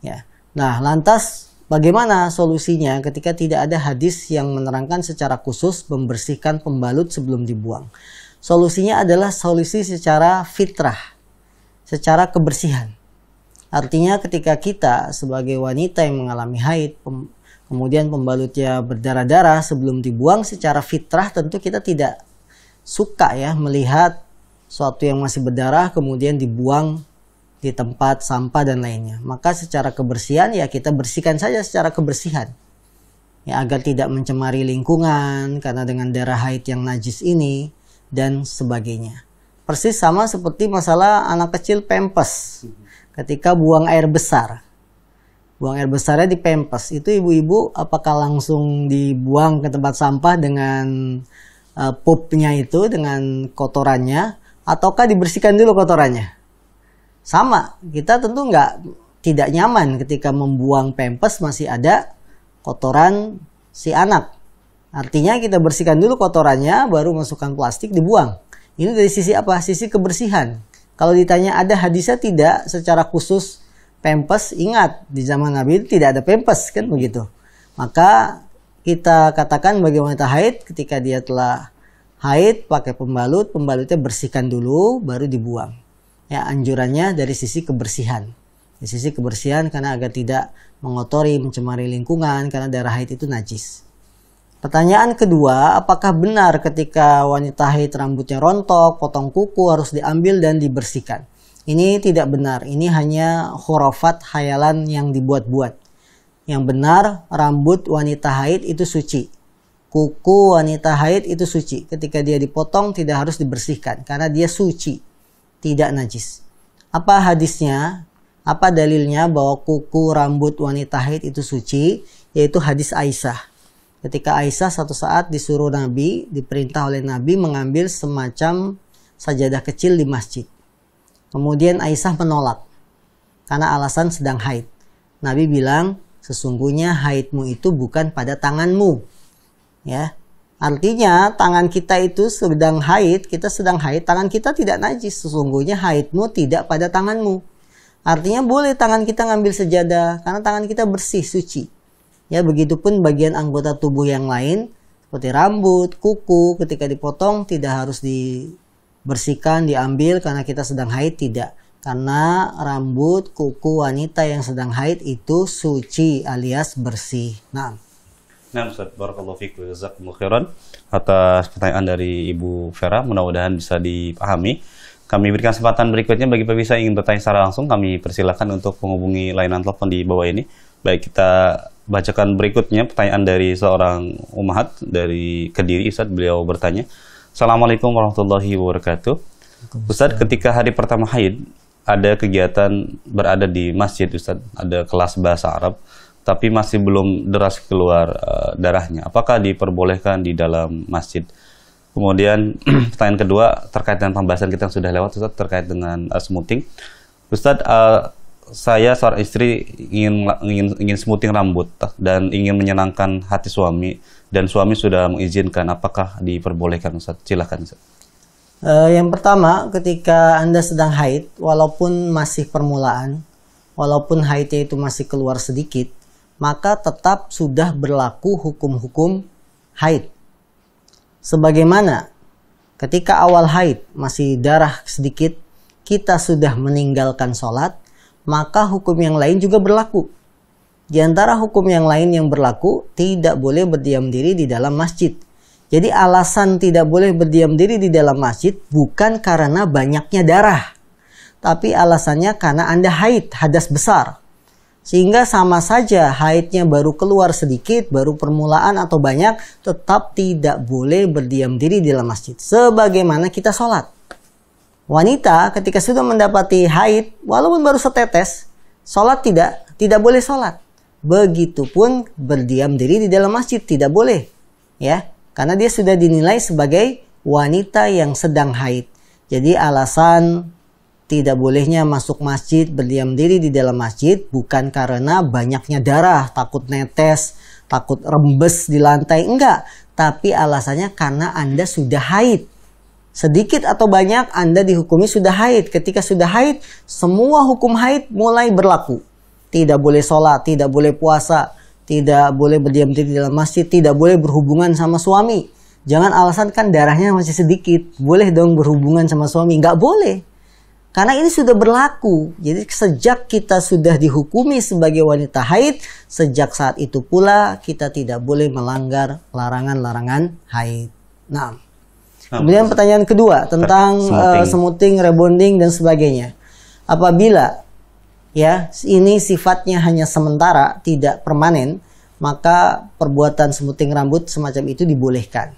Ya. Nah, lantas bagaimana solusinya ketika tidak ada hadis yang menerangkan secara khusus membersihkan pembalut sebelum dibuang? Solusinya adalah solusi secara fitrah, secara kebersihan. Artinya ketika kita sebagai wanita yang mengalami haid, kemudian pembalutnya berdarah-darah sebelum dibuang, secara fitrah tentu kita tidak suka ya melihat suatu yang masih berdarah kemudian dibuang di tempat sampah dan lainnya. Maka secara kebersihan ya kita bersihkan saja secara kebersihan. Ya, agar tidak mencemari lingkungan karena dengan darah haid yang najis ini dan sebagainya. Persis sama seperti masalah anak kecil pempes. Ketika buang air besar. Buang air besarnya di pempes, itu ibu-ibu apakah langsung dibuang ke tempat sampah dengan pupnya itu, dengan kotorannya, ataukah dibersihkan dulu kotorannya? Sama, kita tentu tidak nyaman ketika membuang pempes masih ada kotoran si anak. Artinya kita bersihkan dulu kotorannya, baru masukkan plastik, dibuang. Ini dari sisi apa? Sisi kebersihan. Kalau ditanya ada hadisnya tidak secara khusus pempes, ingat di zaman Nabi tidak ada pempes kan begitu. Maka kita katakan bagi wanita haid ketika dia telah haid pakai pembalut, pembalutnya bersihkan dulu baru dibuang. Ya, anjurannya dari sisi kebersihan. Dari sisi kebersihan karena agar tidak mengotori, mencemari lingkungan karena darah haid itu najis. Pertanyaan kedua, apakah benar ketika wanita haid rambutnya rontok, potong kuku harus diambil dan dibersihkan? Ini tidak benar, ini hanya khurafat, khayalan yang dibuat-buat. Yang benar, rambut wanita haid itu suci. Kuku wanita haid itu suci. Ketika dia dipotong tidak harus dibersihkan, karena dia suci, tidak najis. Apa hadisnya? Apa dalilnya bahwa kuku rambut wanita haid itu suci? Yaitu hadis Aisyah. Ketika Aisyah satu saat disuruh Nabi, diperintah oleh Nabi mengambil semacam sajadah kecil di masjid. Kemudian Aisyah menolak karena alasan sedang haid. Nabi bilang, sesungguhnya haidmu itu bukan pada tanganmu. Ya, artinya tangan kita itu sedang haid, kita sedang haid, tangan kita tidak najis. Sesungguhnya haidmu tidak pada tanganmu. Artinya boleh tangan kita ngambil sejadah karena tangan kita bersih, suci. Ya, begitupun bagian anggota tubuh yang lain seperti rambut, kuku, ketika dipotong tidak harus bersihkan, diambil karena kita sedang haid, tidak. Karena rambut, kuku wanita yang sedang haid itu suci alias bersih. Nah, Ustaz, barakallahu fikum, jazakumullahu khairan atas pertanyaan dari Ibu Vera, mudah-mudahan bisa dipahami. Kami berikan kesempatan berikutnya bagi pemirsa yang ingin bertanya secara langsung, kami persilakan untuk menghubungi layanan telepon di bawah ini. Baik, kita bacakan berikutnya pertanyaan dari seorang umahat dari Kediri. Ustaz, beliau bertanya, Assalamualaikum warahmatullahi wabarakatuh. Ustaz, ketika hari pertama haid, ada kegiatan berada di masjid, Ustadz, ada kelas bahasa Arab, tapi masih belum deras keluar darahnya. Apakah diperbolehkan di dalam masjid? Kemudian pertanyaan kedua terkait dengan pembahasan kita yang sudah lewat, Ustadz, terkait dengan smoothing. Ustadz, saya seorang istri ingin smoothing rambut dan ingin menyenangkan hati suami, dan suami sudah mengizinkan. Apakah diperbolehkan, Ustadz? Silakan, Ustadz. Yang pertama, ketika Anda sedang haid, walaupun masih permulaan, walaupun haidnya itu masih keluar sedikit, maka tetap sudah berlaku hukum-hukum haid. Sebagaimana ketika awal haid masih darah sedikit, kita sudah meninggalkan sholat, maka hukum yang lain juga berlaku. Di antara hukum yang lain yang berlaku, tidak boleh berdiam diri di dalam masjid. Jadi alasan tidak boleh berdiam diri di dalam masjid bukan karena banyaknya darah, tapi alasannya karena Anda haid, hadas besar. Sehingga sama saja haidnya baru keluar sedikit, baru permulaan atau banyak, tetap tidak boleh berdiam diri di dalam masjid. Sebagaimana kita sholat. Wanita ketika sudah mendapati haid, walaupun baru setetes, sholat tidak boleh sholat. Begitupun berdiam diri di dalam masjid, tidak boleh. Ya. Karena dia sudah dinilai sebagai wanita yang sedang haid. Jadi alasan tidak bolehnya masuk masjid, berdiam diri di dalam masjid bukan karena banyaknya darah, takut netes, takut rembes di lantai. Enggak. Tapi alasannya karena Anda sudah haid. Sedikit atau banyak Anda dihukumi sudah haid. Ketika sudah haid, semua hukum haid mulai berlaku. Tidak boleh sholat, tidak boleh puasa, tidak boleh berdiam diri di dalam masjid, tidak boleh berhubungan sama suami. Jangan alasan kan darahnya masih sedikit, boleh dong berhubungan sama suami. Nggak boleh. Karena ini sudah berlaku. Jadi sejak kita sudah dihukumi sebagai wanita haid, sejak saat itu pula kita tidak boleh melanggar larangan-larangan haid. Nah, kemudian pertanyaan kedua tentang smoothing, rebonding dan sebagainya. Apabila ya ini sifatnya hanya sementara, tidak permanen, maka perbuatan smoothing rambut semacam itu dibolehkan.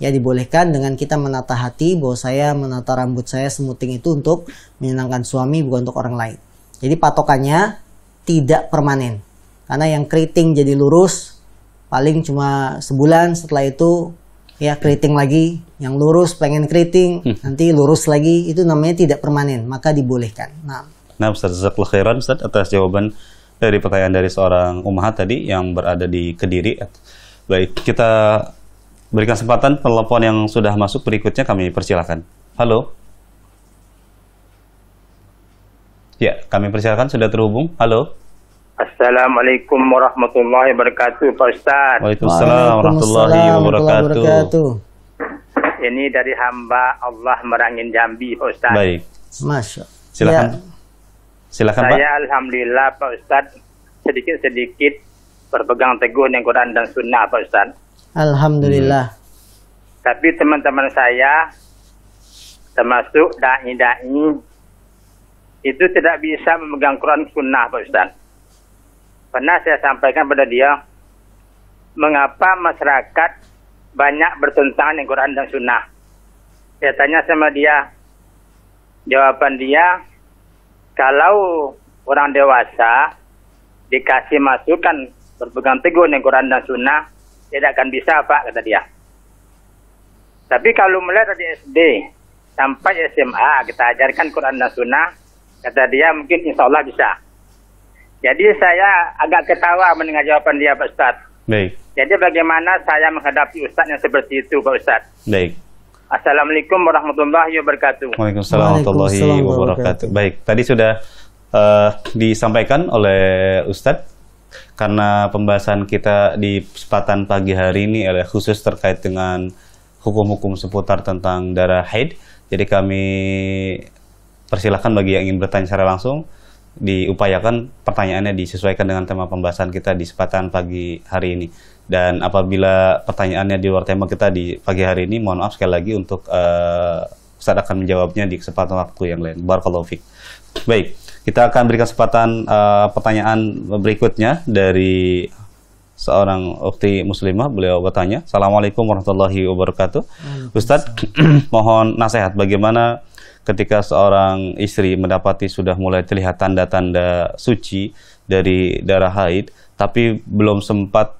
Ya, dibolehkan dengan kita menata hati bahwa saya menata rambut saya smoothing itu untuk menyenangkan suami, bukan untuk orang lain. Jadi patokannya tidak permanen. Karena yang keriting jadi lurus paling cuma sebulan, setelah itu ya keriting lagi, yang lurus pengen keriting, nanti lurus lagi, itu namanya tidak permanen, maka dibolehkan. Nah, Ustaz, jazakallahu khairan, Ustaz, atas jawaban dari pertanyaan dari seorang ummahat tadi yang berada di Kediri. Baik, kita berikan kesempatan telepon yang sudah masuk berikutnya, kami persilakan. Halo. Ya, kami persilakan, sudah terhubung. Halo. Assalamualaikum warahmatullahi wabarakatuh, Pak Ustaz. Waalaikumsalam warahmatullahi wabarakatuh. Ini dari hamba Allah Merangin Jambi, Pak Ustaz. Baik. Masya. Silakan. Ya. Silakan, Pak. Saya alhamdulillah, Pak Ustaz, sedikit-sedikit berpegang teguh dengan Quran dan Sunnah, Pak Ustaz. Alhamdulillah. Tapi teman-teman saya, termasuk da'i-da'i, itu tidak bisa memegang Quran Sunnah, Pak Ustaz. Pernah saya sampaikan pada dia, mengapa masyarakat banyak bertentangan dengan Quran dan Sunnah. Saya tanya sama dia, jawaban dia, kalau orang dewasa dikasih masukan berpegang teguh dengan Quran dan Sunnah, tidak akan bisa, Pak, kata dia. Tapi kalau mulai dari SD sampai SMA kita ajarkan Quran dan Sunnah, kata dia mungkin insya Allah bisa. Jadi saya agak ketawa mendengar jawaban dia, Pak Ustaz. Baik. Jadi bagaimana saya menghadapi Ustaz yang seperti itu, Pak Ustaz? Baik. Assalamualaikum warahmatullahi wabarakatuh. Waalaikumsalam warahmatullahi wabarakatuh. Baik, tadi sudah disampaikan oleh Ustadz, karena pembahasan kita di kesempatan pagi hari ini adalah khusus terkait dengan hukum-hukum seputar tentang darah haid. Jadi kami persilahkan bagi yang ingin bertanya secara langsung, diupayakan pertanyaannya disesuaikan dengan tema pembahasan kita di kesempatan pagi hari ini. Dan apabila pertanyaannya di luar tema kita di pagi hari ini, mohon maaf sekali lagi untuk Ustaz akan menjawabnya di kesempatan waktu yang lain. Barakallahu fiik. Baik, kita akan berikan kesempatan pertanyaan berikutnya dari seorang ukhti muslimah. Beliau bertanya, Assalamualaikum warahmatullahi wabarakatuh. Ustaz, mohon nasihat bagaimana ketika seorang istri mendapati sudah mulai terlihat tanda-tanda suci dari darah haid, tapi belum sempat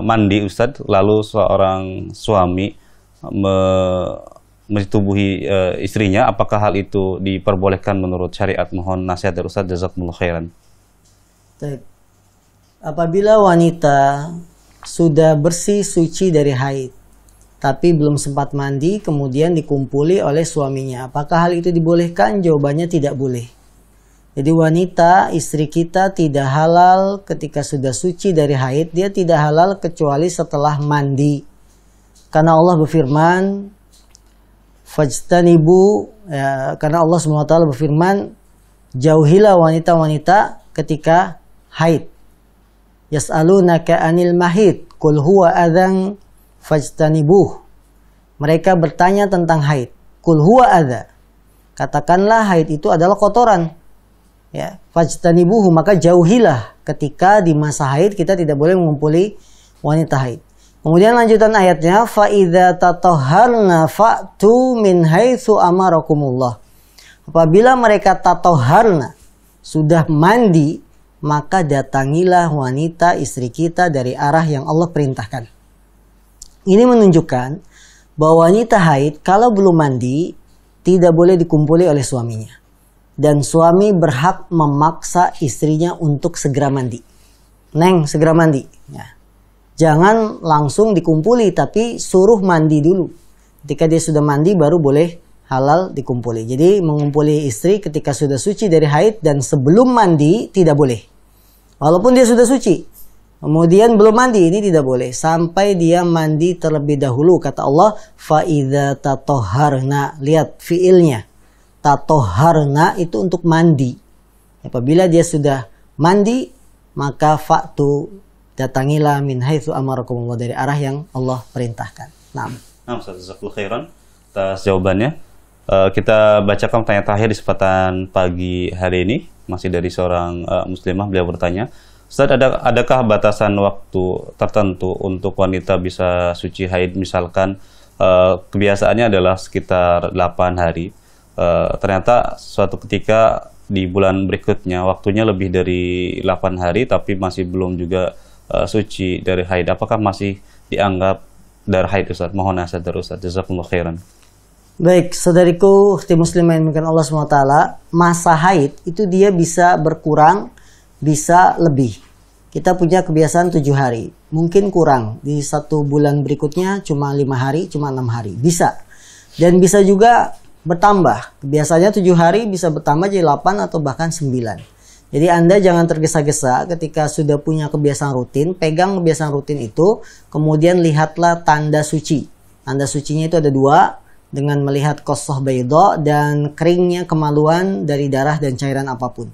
mandi Ustadz, lalu seorang suami menyetubuhi istrinya, apakah hal itu diperbolehkan menurut syariat? Mohon nasihat dari Ustadz, jazakumullah khairan. Apabila wanita sudah bersih suci dari haid, tapi belum sempat mandi, kemudian dikumpuli oleh suaminya, apakah hal itu dibolehkan? Jawabannya tidak boleh. Jadi wanita, istri kita tidak halal ketika sudah suci dari haid, dia tidak halal kecuali setelah mandi. Karena Allah berfirman, fajtanibu, ya, karena Allah SWT berfirman, jauhilah wanita-wanita ketika haid. Yas'alunaka anil mahid, qul huwa adzan fajtanibuh. Mereka bertanya tentang haid. Qul huwa adza. Katakanlah haid itu adalah kotoran. Ya, fajtanibuhu, maka jauhilah. Ketika di masa haid kita tidak boleh mengumpuli wanita haid. Kemudian lanjutan ayatnya, fa idza tatahharna fa'tu min haitsu amarakumullah. Apabila mereka tatahharna, sudah mandi, maka datangilah wanita istri kita dari arah yang Allah perintahkan. Ini menunjukkan bahwa wanita haid kalau belum mandi tidak boleh dikumpuli oleh suaminya. Dan suami berhak memaksa istrinya untuk segera mandi. Neng, segera mandi. Ya. Jangan langsung dikumpuli, tapi suruh mandi dulu. Ketika dia sudah mandi baru boleh halal dikumpuli. Jadi mengumpuli istri ketika sudah suci dari haid dan sebelum mandi tidak boleh. Walaupun dia sudah suci, kemudian belum mandi, ini tidak boleh. Sampai dia mandi terlebih dahulu. Kata Allah, فَإِذَا تَطَهَّرْنَا. Lihat fiilnya. Tatoharna itu untuk mandi. Apabila dia sudah mandi, maka fa'tu, datangilah min haitsu amarakumullah, dari arah yang Allah perintahkan. Nah, jazakallahu khairan atas jawabannya. Kita bacakan pertanyaan terakhir di kesempatan pagi hari ini, masih dari seorang muslimah. Beliau bertanya, Ustaz, adakah batasan waktu tertentu untuk wanita bisa suci haid? Misalkan kebiasaannya adalah sekitar 8 hari. Ternyata suatu ketika di bulan berikutnya waktunya lebih dari 8 hari tapi masih belum juga suci dari haid. Apakah masih dianggap darah haid, Ustaz? Mohon nasihat dari Ustaz, jazakumullah khairan. Baik, saudariku ikhti muslimah yang dimuliakan Allah SWT, masa haid itu dia bisa berkurang, bisa lebih. Kita punya kebiasaan 7 hari, mungkin kurang. Di 1 bulan berikutnya cuma 5 hari, cuma 6 hari. Bisa. Dan bisa juga bertambah. Biasanya 7 hari bisa bertambah jadi 8 atau bahkan 9. Jadi Anda jangan tergesa-gesa ketika sudah punya kebiasaan rutin. Pegang kebiasaan rutin itu, kemudian lihatlah tanda suci. Tanda sucinya itu ada 2. Dengan melihat qasah bayda dan keringnya kemaluan dari darah dan cairan apapun.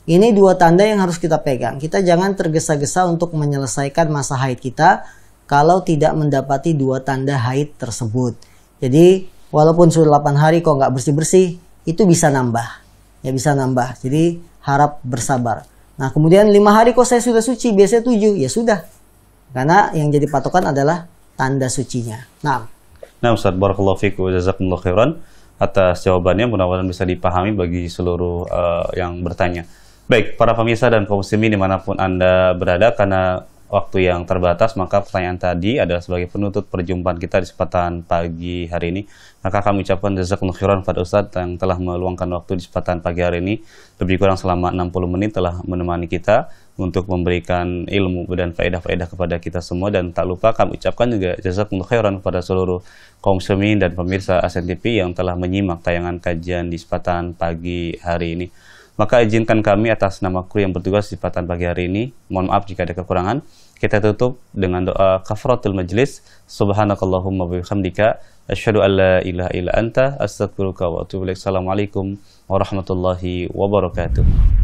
Ini 2 tanda yang harus kita pegang. Kita jangan tergesa-gesa untuk menyelesaikan masa haid kita kalau tidak mendapati 2 tanda haid tersebut. Jadi walaupun sudah 8 hari kok nggak bersih-bersih, itu bisa nambah. Ya bisa nambah. Jadi harap bersabar. Nah kemudian 5 hari kok saya sudah suci, biasanya 7, ya sudah. Karena yang jadi patokan adalah tanda sucinya. Nah Ustaz, barakallahu fikum, jazakumullah khairan atas jawabannya. Mudah-mudahan bisa dipahami bagi seluruh yang bertanya. Baik, para pemirsa dan kaum muslimin dimanapun Anda berada, karena waktu yang terbatas, maka pertanyaan tadi adalah sebagai penutup perjumpaan kita di kesempatan pagi hari ini. Maka kami ucapkan jazakumullah khairan pada Ustaz yang telah meluangkan waktu di kesempatan pagi hari ini, lebih kurang selama 60 menit telah menemani kita untuk memberikan ilmu dan faedah-faedah kepada kita semua. Dan tak lupa kami ucapkan juga jazakumullah khairan kepada seluruh kaum muslimin dan pemirsa ASEAN TV yang telah menyimak tayangan kajian di kesempatan pagi hari ini. Maka izinkan kami atas nama kru yang bertugas di kesempatan pagi hari ini, mohon maaf jika ada kekurangan. Kita tutup dengan doa kafaratul majlis. Subhanakallahumma wa bihamdika asyhadu an la ilaha illa anta astaghfiruka wa atubu ilaik. Assalamualaikum warahmatullahi wabarakatuh.